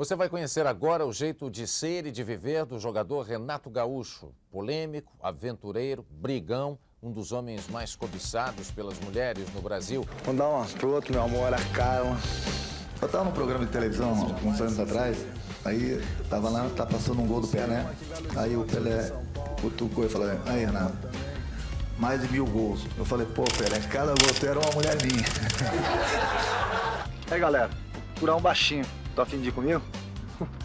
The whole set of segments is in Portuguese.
Você vai conhecer agora o jeito de ser e de viver do jogador Renato Gaúcho. Polêmico, aventureiro, brigão, um dos homens mais cobiçados pelas mulheres no Brasil. Vou dar umas pro outro, meu amor, a Carla. Eu tava num programa de televisão uns anos atrás, aí tava lá, tá passando um gol do Pelé, aí o Pelé cutucou e falou, aí Renato, mais de 1000 gols. Eu falei, pô Pelé, cada gol teu era uma mulher minha. Aí galera, curar um baixinho, tô a fim de ir comigo?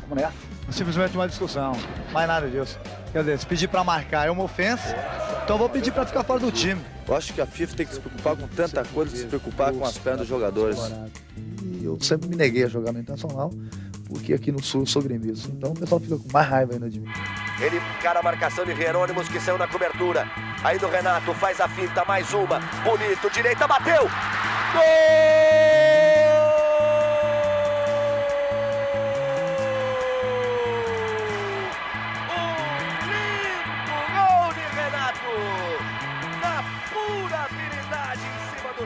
Vamos nessa. Simplesmente uma discussão, mais nada disso. Quer dizer, se pedir pra marcar é uma ofensa, então eu vou pedir pra ficar fora do time. Eu acho que a FIFA tem que se preocupar com tanta coisa, se preocupar com as pernas dos jogadores. E eu sempre me neguei a jogar no Internacional, porque aqui no Sul eu sou gremista. Então o pessoal fica com mais raiva ainda de mim. Ele encara a marcação de Jerônimos, que saiu na cobertura. Aí do Renato, faz a finta, mais uma. Bonito, direita, bateu! Gol!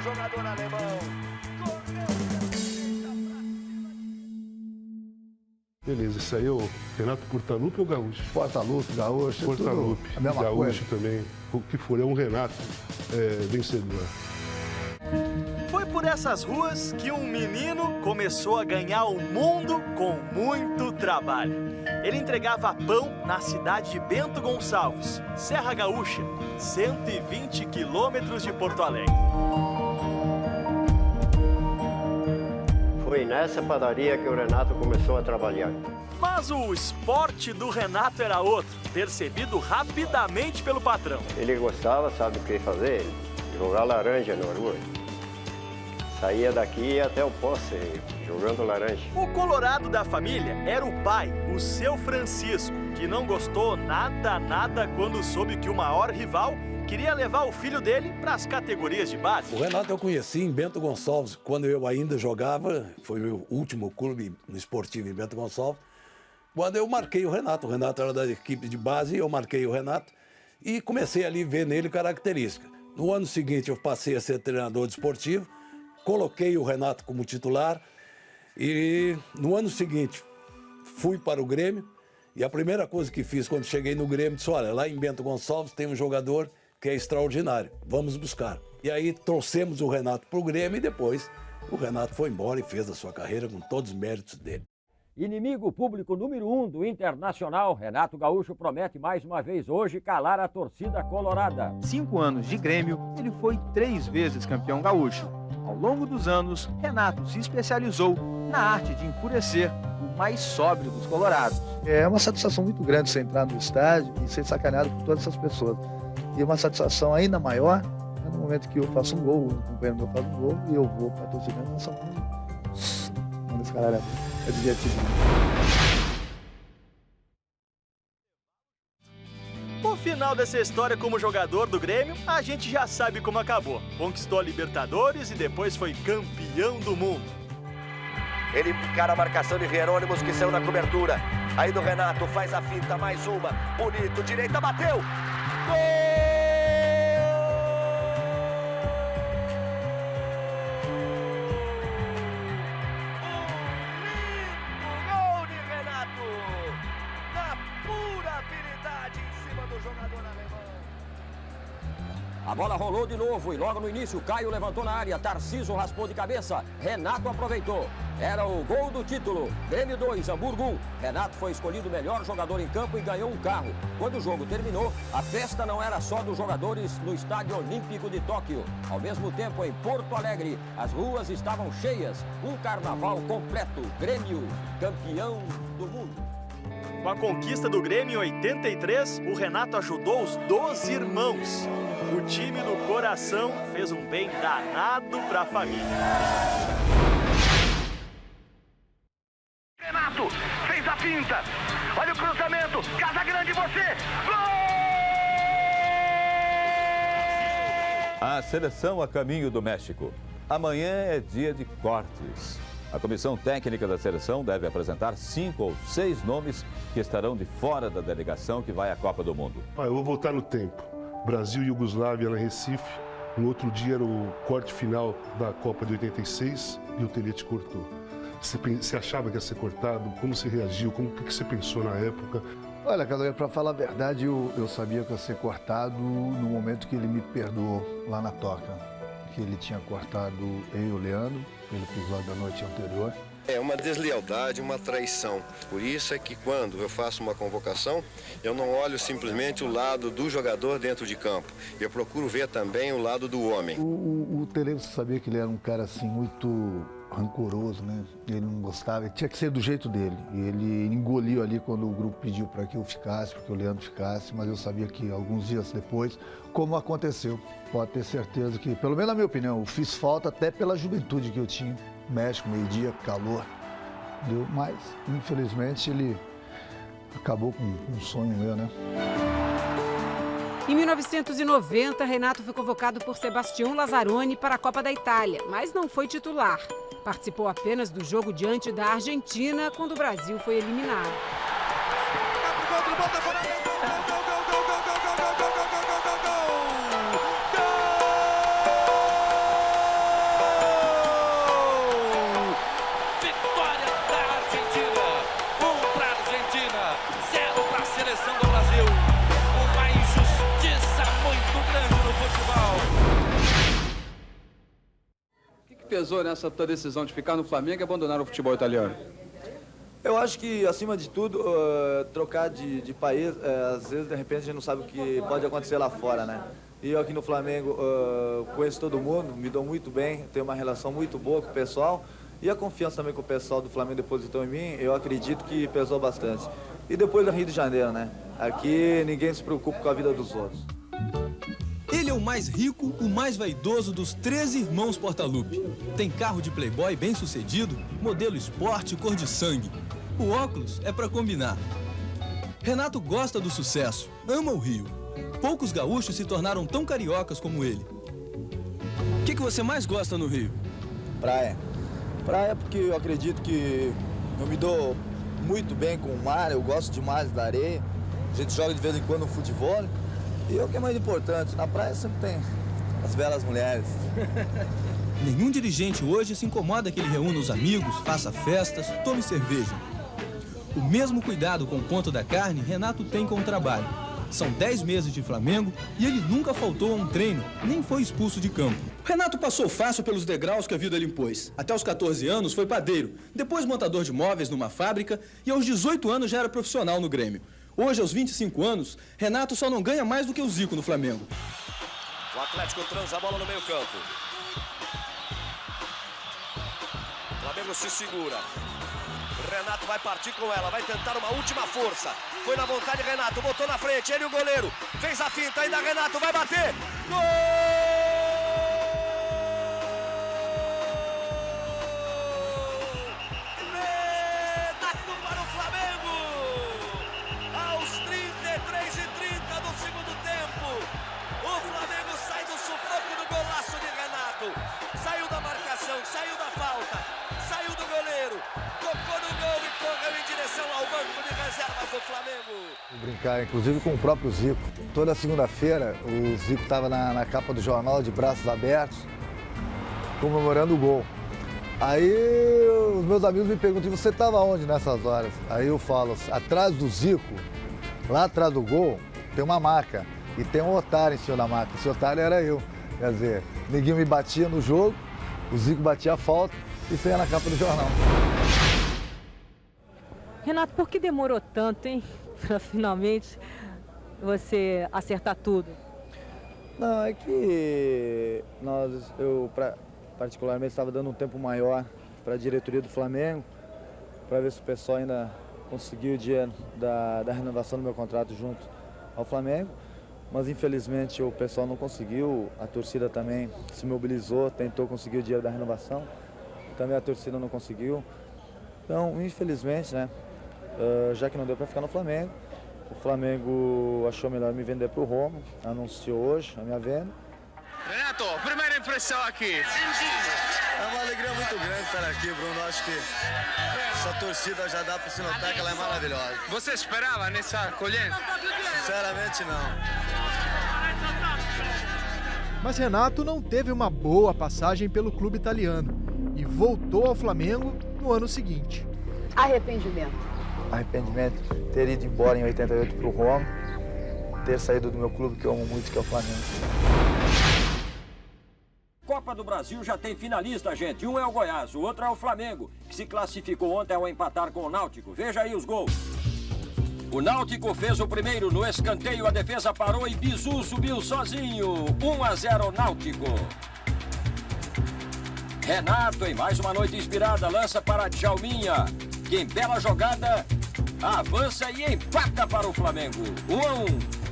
Jogador alemão. Beleza, isso aí é o Renato Portaluppi ou Gaúcho? Portaluppi, Gaúcho, Portaluppi, a mesma Gaúcho coisa. também. O que for, é um Renato vencedor. Foi por essas ruas que um menino começou a ganhar o mundo com muito trabalho. Ele entregava pão na cidade de Bento Gonçalves, Serra Gaúcha, 120 quilômetros de Porto Alegre. Foi nessa padaria que o Renato começou a trabalhar. Mas o esporte do Renato era outro, percebido rapidamente pelo patrão. Ele gostava, sabe o que fazer? Jogar laranja na rua. Saía daqui até o poste, jogando laranja. O colorado da família era o pai, o seu Francisco, que não gostou nada quando soube que o maior rival queria levar o filho dele para as categorias de base. O Renato eu conheci em Bento Gonçalves, quando eu ainda jogava, foi meu último clube no esportivo em Bento Gonçalves, quando eu marquei o Renato era da equipe de base, eu marquei o Renato e comecei ali a ver nele características. No ano seguinte eu passei a ser treinador desportivo, coloquei o Renato como titular e no ano seguinte fui para o Grêmio e a primeira coisa que fiz quando cheguei no Grêmio, disse, olha, lá em Bento Gonçalves tem um jogador que é extraordinário, vamos buscar. E aí trouxemos o Renato para o Grêmio e depois o Renato foi embora e fez a sua carreira com todos os méritos dele. Inimigo público número 1 do Internacional, Renato Gaúcho promete mais uma vez hoje calar a torcida colorada. 5 anos de Grêmio, ele foi 3 vezes campeão gaúcho. Ao longo dos anos, Renato se especializou na arte de enfurecer o mais sóbrio dos colorados. É uma satisfação muito grande você entrar no estádio e ser sacaneado por todas essas pessoas. E uma satisfação ainda maior é no momento que eu faço um gol, um companheiro meu faz um gol e eu vou para a torcida e nós mano, esse cara é divertido. O final dessa história como jogador do Grêmio, a gente já sabe como acabou. Conquistou a Libertadores e depois foi campeão do mundo. Ele encara a marcação de Jerônimos, que saiu na cobertura. Aí do Renato, faz a finta, mais uma. Bonito, direita, bateu! Gol! A bola rolou de novo e logo no início Caio levantou na área, Tarcísio raspou de cabeça, Renato aproveitou. Era o gol do título, Grêmio 2, Hamburgo 1. Renato foi escolhido o melhor jogador em campo e ganhou um carro. Quando o jogo terminou, a festa não era só dos jogadores no Estádio Olímpico de Tóquio. Ao mesmo tempo, em Porto Alegre, as ruas estavam cheias. Um carnaval completo, Grêmio, campeão do mundo. Com a conquista do Grêmio em 83, o Renato ajudou os 12 irmãos. O time do coração fez um bem danado para a família. Renato fez a finta. Olha o cruzamento. Casa Grande, você. Gol! A seleção a caminho do México. Amanhã é dia de cortes. A comissão técnica da seleção deve apresentar 5 ou 6 nomes que estarão de fora da delegação que vai à Copa do Mundo. Eu vou voltar no tempo. Brasil e Iugoslávia lá em Recife. No outro dia era o corte final da Copa de 86 e o Telete cortou. Você achava que ia ser cortado? Como você reagiu? O que você pensou na época? Olha, Cadoeira, para falar a verdade, eu sabia que ia ser cortado no momento que ele me perdoou lá na toca. Que ele tinha cortado eu e o Leandro, pelo episódio da noite anterior. É uma deslealdade, uma traição. Por isso é que quando eu faço uma convocação, eu não olho simplesmente o lado do jogador dentro de campo. Eu procuro ver também o lado do homem. O Tele, você sabia que ele era um cara assim muito rancoroso, né? Ele não gostava, tinha que ser do jeito dele. E ele engoliu ali quando o grupo pediu para que eu ficasse, para que o Leandro ficasse, mas eu sabia que alguns dias depois, como aconteceu, pode ter certeza que, pelo menos na minha opinião, eu fiz falta até pela juventude que eu tinha. México, meio-dia, calor, deu, mas infelizmente ele acabou com um sonho meu, né? Em 1990, Renato foi convocado por Sebastião Lazzaroni para a Copa da Itália, mas não foi titular. Participou apenas do jogo diante da Argentina, quando o Brasil foi eliminado. Vitória da Argentina. 1 para a Argentina, 0 para a seleção do Brasil. Uma injustiça muito grande no futebol. O que pesou nessa tua decisão de ficar no Flamengo e abandonar o futebol italiano? Eu acho que, acima de tudo, trocar de país, às vezes, de repente, a gente não sabe o que pode acontecer lá fora, né? E eu aqui no Flamengo conheço todo mundo, me dou muito bem, tenho uma relação muito boa com o pessoal. E a confiança também que o pessoal do Flamengo depositou em mim, eu acredito que pesou bastante. E depois do Rio de Janeiro, né? Aqui ninguém se preocupa com a vida dos outros. Ele é o mais rico, o mais vaidoso dos 13 irmãos Portaluppi. Tem carro de playboy bem sucedido, modelo esporte cor de sangue. O óculos é pra combinar. Renato gosta do sucesso, ama o Rio. Poucos gaúchos se tornaram tão cariocas como ele. O que você mais gosta no Rio? Praia. Praia porque eu acredito que eu me dou muito bem com o mar, eu gosto demais da areia. A gente joga de vez em quando futebol. E o que é mais importante, na praia sempre tem as belas mulheres. Nenhum dirigente hoje se incomoda que ele reúna os amigos, faça festas, tome cerveja. O mesmo cuidado com o ponto da carne Renato tem com o trabalho. São 10 meses de Flamengo e ele nunca faltou a um treino, nem foi expulso de campo. Renato passou fácil pelos degraus que a vida lhe impôs. Até os 14 anos foi padeiro, depois montador de móveis numa fábrica e aos 18 anos já era profissional no Grêmio. Hoje, aos 25 anos, Renato só não ganha mais do que o Zico no Flamengo. O Atlético transa a bola no meio campo. O Flamengo se segura. Renato vai partir com ela, vai tentar uma última força. Foi na vontade Renato, botou na frente, ele e o goleiro. Fez a finta, ainda Renato vai bater. Gol! Renato para o Flamengo! Aos 33:30 do segundo tempo, o Flamengo sai do sufoco do golaço de Renato. Saiu da marcação, saiu da falta, saiu do goleiro, tocou no gol e correu em direção ao banco de reservas do Flamengo. Vou brincar, inclusive com o próprio Zico. Toda segunda-feira o Zico estava na capa do jornal de braços abertos, comemorando o gol. Aí os meus amigos me perguntam, você estava onde nessas horas? Aí eu falo, atrás do Zico, lá atrás do gol, tem uma maca. E tem um otário em cima da maca. Esse otário era eu. Quer dizer, ninguém me batia no jogo, o Zico batia a falta e saía na capa do jornal. Renato, por que demorou tanto, hein? Pra finalmente você acertar tudo? Não, é que eu particularmente estava dando um tempo maior para a diretoria do Flamengo, para ver se o pessoal ainda conseguiu o dinheiro da renovação do meu contrato junto ao Flamengo. Mas infelizmente o pessoal não conseguiu, a torcida também se mobilizou, tentou conseguir o dinheiro da renovação, também a torcida não conseguiu. Então, infelizmente, né, já que não deu para ficar no Flamengo, o Flamengo achou melhor me vender para o Roma, anunciou hoje a minha venda. Renato, primeira impressão aqui. É uma alegria muito grande estar aqui, Bruno. Acho que essa torcida já dá para se notar que ela é maravilhosa. Você esperava nessa colheita? Sinceramente, não. Mas Renato não teve uma boa passagem pelo clube italiano e voltou ao Flamengo no ano seguinte. Arrependimento. Arrependimento, ter ido embora em 88 para o Roma, ter saído do meu clube que eu amo muito, que é o Flamengo. Copa do Brasil já tem finalista, gente. Um é o Goiás, o outro é o Flamengo, que se classificou ontem ao empatar com o Náutico. Veja aí os gols. O Náutico fez o primeiro no escanteio, a defesa parou e Bizu subiu sozinho. 1-0 Náutico. Renato, em mais uma noite inspirada, lança para Djalminha, que em bela jogada avança e empata para o Flamengo. 1-1.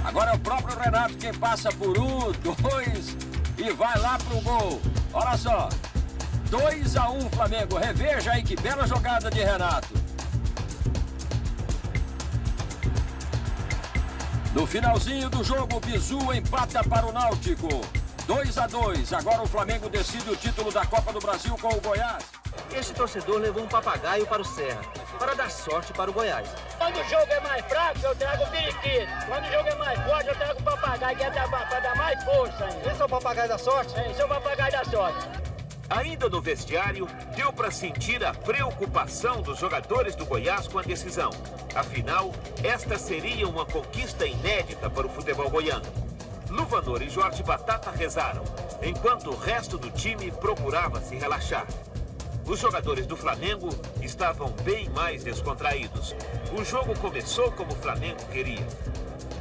Agora é o próprio Renato quem passa por 1, 2 e vai lá pro gol. Olha só, 2-1 Flamengo. Reveja aí que bela jogada de Renato. No finalzinho do jogo, o Bizu empata para o Náutico. 2-2. Agora o Flamengo decide o título da Copa do Brasil com o Goiás. Este torcedor levou um papagaio para o Serra, para dar sorte para o Goiás. Quando o jogo é mais fraco, eu trago o periquito. Quando o jogo é mais forte, eu trago o papagaio, que é para dar mais força ainda. Esse é o papagaio da sorte? Esse é o papagaio da sorte. Ainda no vestiário, deu para sentir a preocupação dos jogadores do Goiás com a decisão. Afinal, esta seria uma conquista inédita para o futebol goiano. Luvanor e Jorge Batata rezaram, enquanto o resto do time procurava se relaxar. Os jogadores do Flamengo estavam bem mais descontraídos. O jogo começou como o Flamengo queria.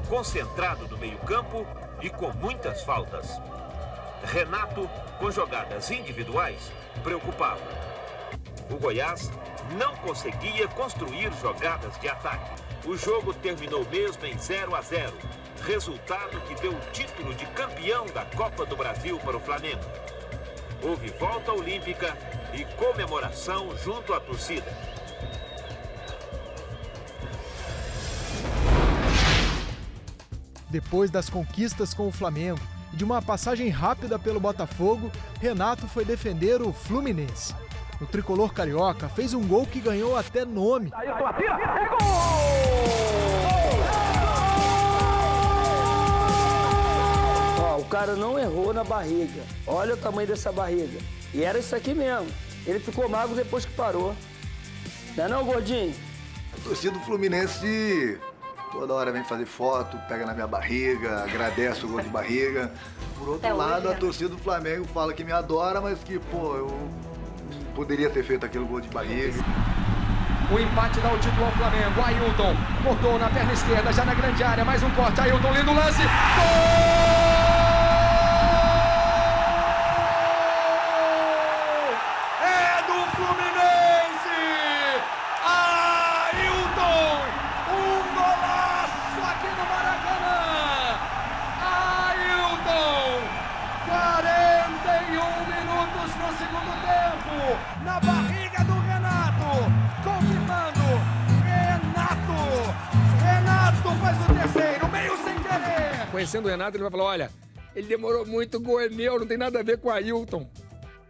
Concentrado no meio-campo e com muitas faltas. Renato, com jogadas individuais, preocupava. O Goiás não conseguia construir jogadas de ataque. O jogo terminou mesmo em 0-0. Resultado que deu o título de campeão da Copa do Brasil para o Flamengo. Houve volta olímpica e comemoração junto à torcida. Depois das conquistas com o Flamengo e de uma passagem rápida pelo Botafogo, Renato foi defender o Fluminense. O tricolor carioca fez um gol que ganhou até nome. O cara não errou na barriga. Olha o tamanho dessa barriga. E era isso aqui mesmo. Ele ficou magro depois que parou. Não é não, gordinho? A torcida do Fluminense toda hora vem fazer foto, pega na minha barriga, agradece o gol de barriga. Por outro lado, a torcida do Flamengo fala que me adora, mas que, pô, eu poderia ter feito aquele gol de barriga. O empate dá o título ao Flamengo. Ailton cortou na perna esquerda, já na grande área. Mais um corte. Ailton, lindo lance. Gol! É do Fluminense! Ailton! Um golaço aqui no Maracanã! Ailton! 41 minutos no segundo tempo. Na barriga do Renato. Confirmando, Renato faz o terceiro, meio sem querer. Conhecendo o Renato, ele vai falar, olha, ele demorou muito, o gol é meu, não tem nada a ver com o Ailton.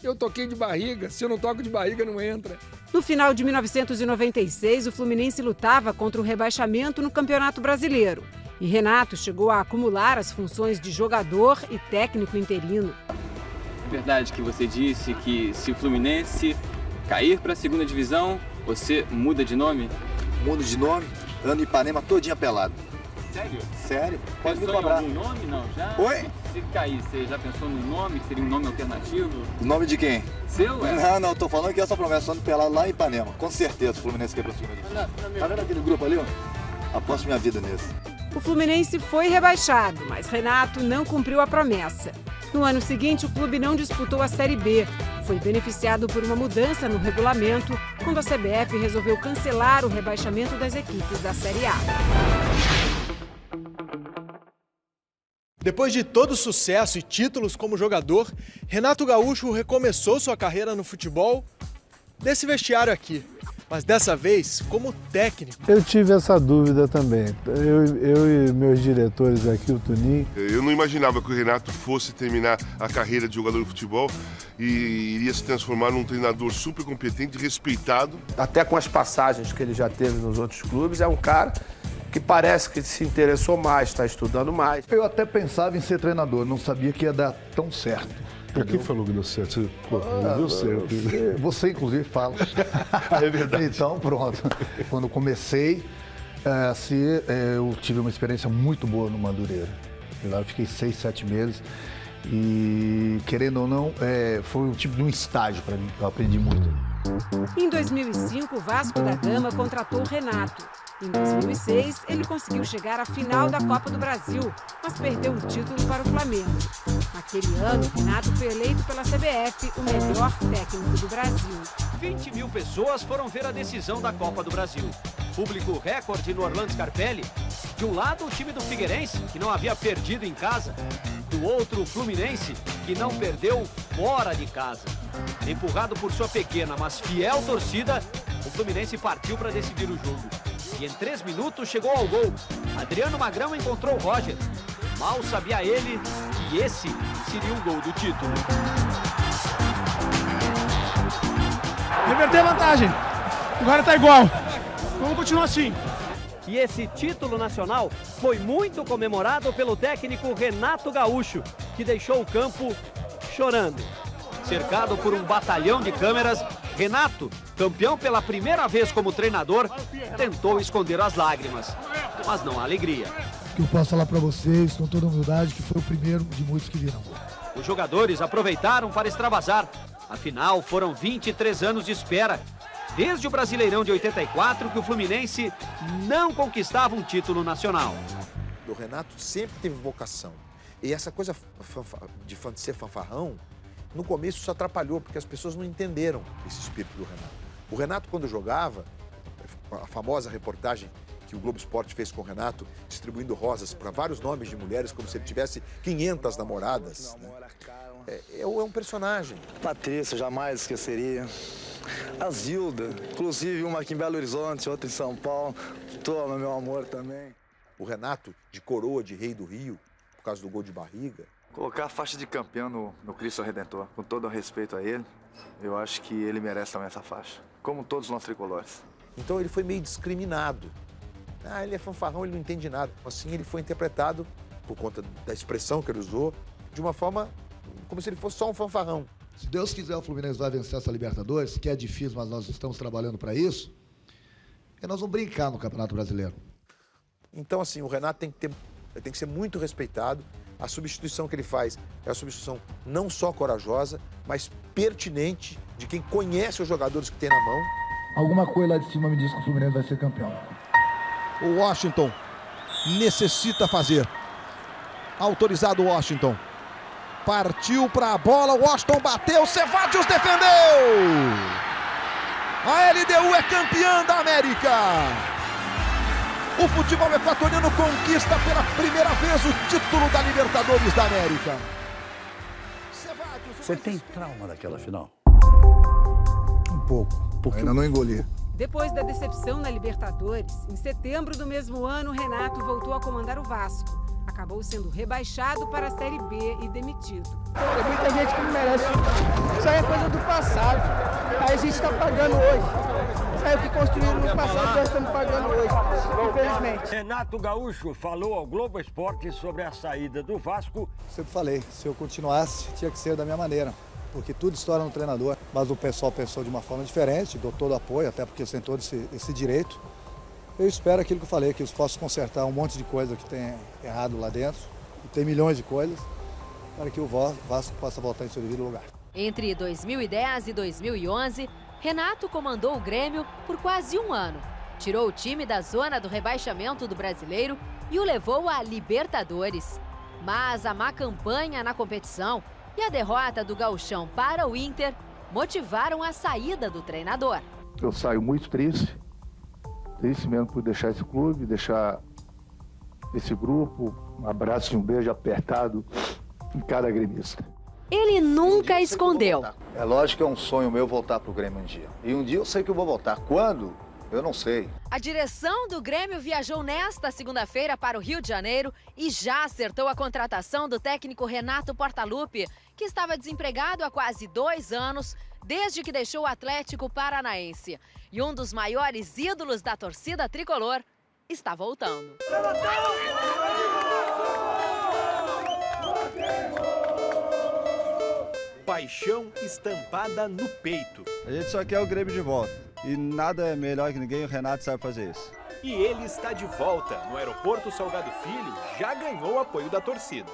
Eu toquei de barriga, se eu não toco de barriga, não entra. No final de 1996, o Fluminense lutava contra o rebaixamento no Campeonato Brasileiro. E Renato chegou a acumular as funções de jogador e técnico interino. É verdade que você disse que se o Fluminense cair para a segunda divisão, você muda de nome? Mudo de nome, ando em Ipanema todinha pelado. Sério? Sério? Pode me pensou cobrar. Em algum nome, não? Já? Oi? Se cair, você já pensou no nome, que seria um nome alternativo? O nome de quem? Seu, é? Não, tô falando que essa promessa, ando pelado lá em Ipanema. Com certeza o Fluminense quer pra segunda divisão. Tá vendo aquele grupo ali, ó? Aposto minha vida nesse. O Fluminense foi rebaixado, mas Renato não cumpriu a promessa. No ano seguinte, o clube não disputou a Série B. Foi beneficiado por uma mudança no regulamento, quando a CBF resolveu cancelar o rebaixamento das equipes da Série A. Depois de todo sucesso e títulos como jogador, Renato Gaúcho recomeçou sua carreira no futebol nesse vestiário aqui, mas dessa vez como técnico. Eu tive essa dúvida também. Eu e meus diretores aqui, o Tuninho. Eu não imaginava que o Renato fosse terminar a carreira de jogador de futebol e iria se transformar num treinador super competente, respeitado. Até com as passagens que ele já teve nos outros clubes, é um cara que parece que se interessou mais, está estudando mais. Eu até pensava em ser treinador, não sabia que ia dar tão certo. Pra quem falou que deu certo? Pô, não deu certo. Você, inclusive, fala. É verdade. Então, pronto. Quando comecei, eu tive uma experiência muito boa no Madureira. Lá eu fiquei 6, 7 meses. E, querendo ou não, foi um tipo de um estágio para mim. Eu aprendi muito. Em 2005, o Vasco da Gama contratou o Renato. Em 2006, ele conseguiu chegar à final da Copa do Brasil, mas perdeu o título para o Flamengo. Naquele ano, Renato foi eleito pela CBF o melhor técnico do Brasil. 20 mil pessoas foram ver a decisão da Copa do Brasil. Público recorde no Orlando Scarpelli. De um lado, o time do Figueirense, que não havia perdido em casa. Do outro, o Fluminense, que não perdeu fora de casa. Empurrado por sua pequena, mas fiel torcida, o Fluminense partiu para decidir o jogo. E em 3 minutos chegou ao gol. Adriano Magrão encontrou o Roger. Mal sabia ele que esse seria o gol do título. Reverter a vantagem. Agora tá igual. Vamos continuar assim. E esse título nacional foi muito comemorado pelo técnico Renato Gaúcho, que deixou o campo chorando. Cercado por um batalhão de câmeras, Renato, campeão pela primeira vez como treinador, tentou esconder as lágrimas, mas não a alegria. Que eu posso falar para vocês, com toda humildade, que foi o primeiro de muitos que virão. Os jogadores aproveitaram para extravasar. Afinal, foram 23 anos de espera. Desde o Brasileirão de 84 que o Fluminense não conquistava um título nacional. O Renato sempre teve vocação. E essa coisa de ser fanfarrão, no começo isso atrapalhou, porque as pessoas não entenderam esse espírito do Renato. O Renato, quando jogava, a famosa reportagem que o Globo Esporte fez com o Renato, distribuindo rosas para vários nomes de mulheres, como se ele tivesse 500 namoradas. Né? É um personagem. Patrícia, jamais esqueceria. A Zilda, inclusive uma aqui em Belo Horizonte, outra em São Paulo. Toma, meu amor, também. O Renato, de coroa de rei do Rio, por causa do gol de barriga. Colocar a faixa de campeão no Cristo Redentor, com todo o respeito a ele, eu acho que ele merece também essa faixa, como todos nós tricolores. Então ele foi meio discriminado. Ele é fanfarrão, ele não entende nada. Assim ele foi interpretado, por conta da expressão que ele usou, de uma forma como se ele fosse só um fanfarrão. Se Deus quiser, o Fluminense vai vencer essa Libertadores, que é difícil, mas nós estamos trabalhando para isso. E nós vamos brincar no Campeonato Brasileiro. Então, assim, o Renato tem que ser muito respeitado. A substituição que ele faz é uma substituição não só corajosa, mas pertinente de quem conhece os jogadores que tem na mão. Alguma coisa lá de cima me diz que o Fluminense vai ser campeão. O Washington necessita fazer. Autorizado o Washington. Partiu para a bola, o Washington bateu, Cevadios defendeu! A LDU é campeã da América! O futebol equatoriano conquista pela primeira vez o título da Libertadores da América. Você tem trauma daquela final? Um pouco, porque ainda não engoli. Depois da decepção na Libertadores, em setembro do mesmo ano, Renato voltou a comandar o Vasco. Acabou sendo rebaixado para a Série B e demitido. Tem muita gente que não merece. Isso aí é coisa do passado. Aí a gente está pagando hoje. Isso aí é o que construíram no passado, nós estamos pagando hoje, infelizmente. Renato Gaúcho falou ao Globo Esporte sobre a saída do Vasco. Sempre falei, se eu continuasse, tinha que ser da minha maneira. Porque tudo estoura no treinador. Mas o pessoal pensou de uma forma diferente, dou todo apoio, até porque tem todo esse direito. Eu espero aquilo que eu falei, que eu possa consertar um monte de coisa que tem errado lá dentro. E tem milhões de coisas, para que o Vasco possa voltar em seu devido lugar. Entre 2010 e 2011, Renato comandou o Grêmio por quase um ano. Tirou o time da zona do rebaixamento do Brasileiro e o levou à Libertadores. Mas a má campanha na competição e a derrota do Gauchão para o Inter motivaram a saída do treinador. Eu saio muito triste mesmo por deixar esse clube, deixar esse grupo. Um abraço e um beijo apertado em cada gremista. Ele nunca escondeu. É lógico que é um sonho meu voltar pro Grêmio um dia. E um dia eu sei que eu vou voltar. Quando? Eu não sei. A direção do Grêmio viajou nesta segunda-feira para o Rio de Janeiro e já acertou a contratação do técnico Renato Portaluppi, que estava desempregado há quase 2 anos, desde que deixou o Atlético Paranaense. E um dos maiores ídolos da torcida tricolor está voltando. paixão estampada no peito. A gente só quer o Grêmio de volta. E nada é melhor que ninguém, o Renato sabe fazer isso. E ele está de volta no Aeroporto Salgado Filho, já ganhou o apoio da torcida.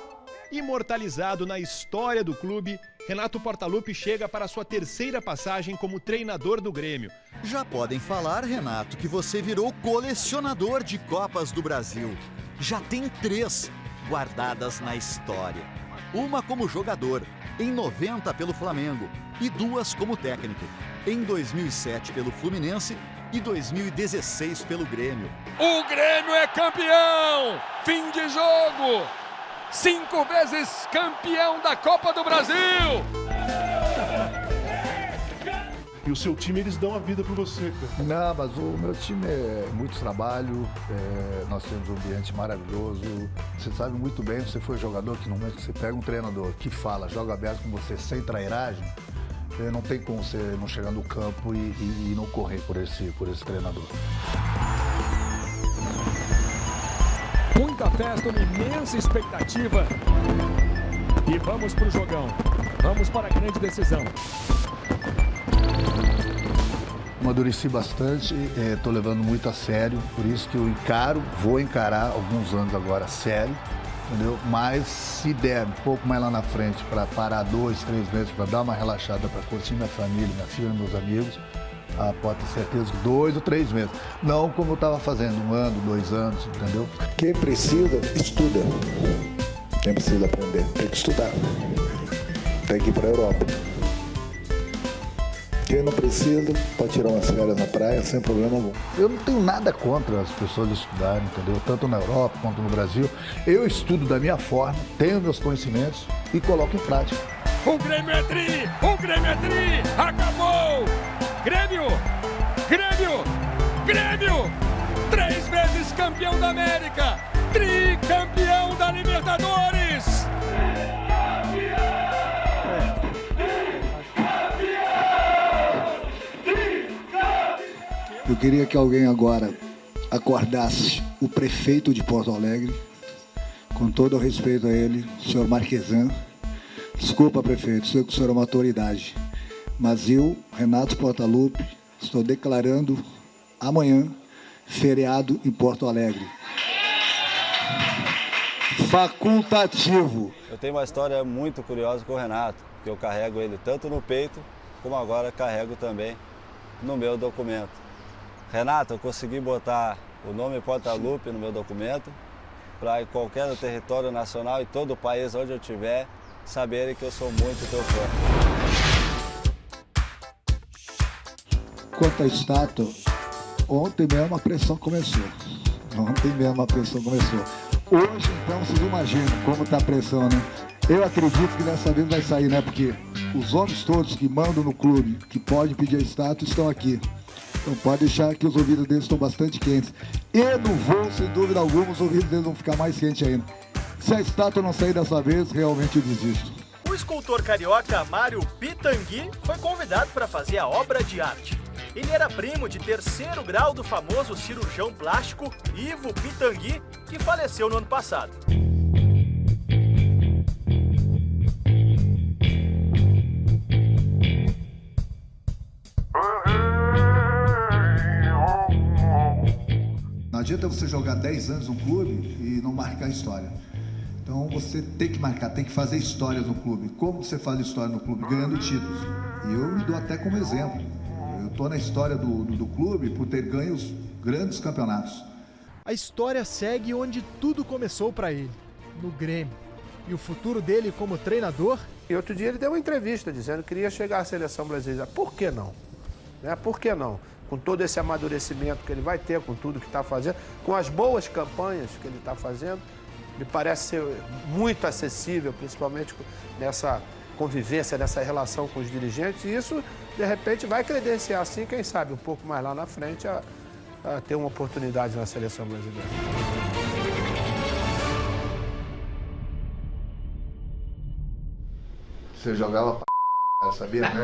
Imortalizado na história do clube, Renato Portaluppi chega para sua terceira passagem como treinador do Grêmio. Já podem falar, Renato, que você virou colecionador de Copas do Brasil. Já tem 3 guardadas na história. Uma como jogador, em 90 pelo Flamengo, e 2 como técnico, em 2007 pelo Fluminense e 2016 pelo Grêmio. O Grêmio é campeão! Fim de jogo! 5 vezes campeão da Copa do Brasil! E o seu time, eles dão a vida por você, cara. Não, mas o meu time é muito trabalho, nós temos um ambiente maravilhoso. Você sabe muito bem, você foi jogador, que no momento que você pega um treinador que fala, joga aberto com você sem trairagem, não tem como você não chegar no campo e não correr por esse treinador. Muita festa, uma imensa expectativa. E vamos pro jogão. Vamos para a grande decisão. Amadureci bastante, estou levando muito a sério, por isso que eu vou encarar alguns anos agora sério, entendeu? Mas se der um pouco mais lá na frente para parar 2, 3 meses, para dar uma relaxada, para curtir minha família, minha filha, meus amigos, pode ter certeza que 2 ou 3 meses. Não como eu estava fazendo, 1 ano, 2 anos, entendeu? Quem precisa, estuda. Quem precisa aprender, tem que estudar. Tem que ir para a Europa. Quem não precisa, pode tirar umas férias na praia sem problema algum. Eu não tenho nada contra as pessoas estudarem, entendeu? Tanto na Europa quanto no Brasil. Eu estudo da minha forma, tenho meus conhecimentos e coloco em prática. O Grêmio é tri! O Grêmio é tri! Acabou! Grêmio! Grêmio! Grêmio! 3 vezes campeão da América! Tricampeão da Libertadores! Eu queria que alguém agora acordasse o prefeito de Porto Alegre, com todo o respeito a ele, o senhor Marquesan. Desculpa, prefeito, sei que o senhor é uma autoridade, mas eu, Renato Portaluppi, estou declarando amanhã feriado em Porto Alegre. Facultativo. Eu tenho uma história muito curiosa com o Renato, que eu carrego ele tanto no peito, como agora carrego também no meu documento. Renato, eu consegui botar o nome Portaluppi no meu documento para qualquer território nacional e todo o país onde eu estiver saberem que eu sou muito teu fã. Quanto à estátua, ontem mesmo a pressão começou. Hoje, então, vocês imaginam como está a pressão, né? Eu acredito que dessa vez vai sair, né? Porque os homens todos que mandam no clube, que podem pedir a estátua, estão aqui. Então pode deixar que os ouvidos deles estão bastante quentes. E no voo, sem dúvida alguma, os ouvidos deles vão ficar mais quentes ainda. Se a estátua não sair dessa vez, realmente eu desisto. O escultor carioca Mário Pitangui foi convidado para fazer a obra de arte. Ele era primo de 3º grau do famoso cirurgião plástico Ivo Pitangui, que faleceu no ano passado. Não adianta você jogar 10 anos no clube e não marcar história. Então você tem que marcar, tem que fazer histórias no clube. Como você faz história no clube? Ganhando títulos. E eu me dou até como exemplo. Eu estou na história do clube por ter ganho os grandes campeonatos. A história segue onde tudo começou para ele, no Grêmio. E o futuro dele como treinador? E outro dia ele deu uma entrevista dizendo que queria chegar à seleção brasileira. Por que não? Por que não? Com todo esse amadurecimento que ele vai ter, com tudo que está fazendo, com as boas campanhas que ele está fazendo, me parece ser muito acessível, principalmente nessa convivência, nessa relação com os dirigentes, e isso, de repente, vai credenciar, assim, quem sabe, um pouco mais lá na frente, a ter uma oportunidade na seleção brasileira. Você jogava pra sabia, né?